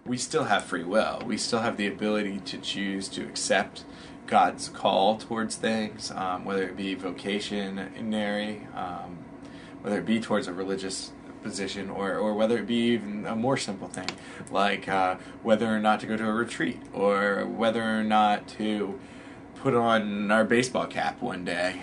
we still have free will. We still have the ability to choose to accept God's call towards things, whether it be vocationary, whether it be towards a religious position, or whether it be even a more simple thing, like whether or not to go to a retreat, or whether or not to put on our baseball cap one day.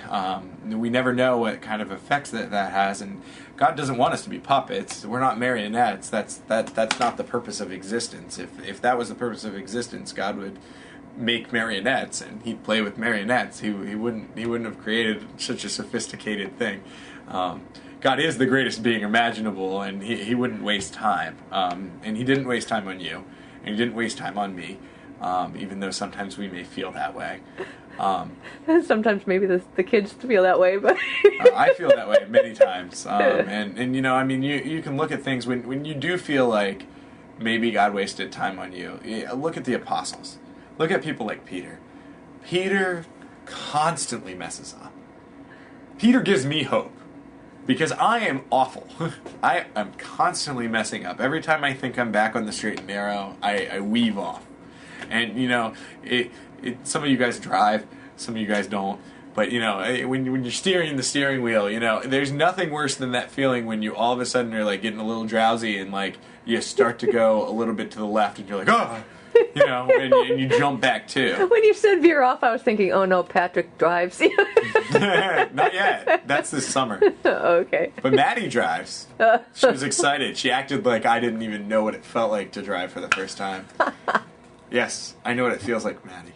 We never know what kind of effects that has, and God doesn't want us to be puppets. We're not marionettes. That's not the purpose of existence. If that was the purpose of existence, God would make marionettes and he'd play with marionettes. He wouldn't have created such a sophisticated thing. God is the greatest being imaginable, and he wouldn't waste time. And he didn't waste time on you, and he didn't waste time on me, even though sometimes we may feel that way. Sometimes maybe the kids feel that way, but I feel that way many times. And you know, I mean, you can look at things when you do feel like maybe God wasted time on you. Look at the apostles. Look at people like Peter. Peter constantly messes up. Peter gives me hope, because I am awful. I am constantly messing up. Every time I think I'm back on the straight and narrow, I weave off. And, you know, some of you guys drive, some of you guys don't. But, you know, when you're steering the steering wheel, you know, there's nothing worse than that feeling when you all of a sudden are, like, getting a little drowsy and, like, you start to go a little bit to the left and you're like, oh! You know, and you jump back too. When you said veer off, I was thinking, oh no, Patrick drives. Not yet. That's this summer. Okay. But Maddie drives. She was excited. She acted like I didn't even know what it felt like to drive for the first time. Yes, I know what it feels like, Maddie.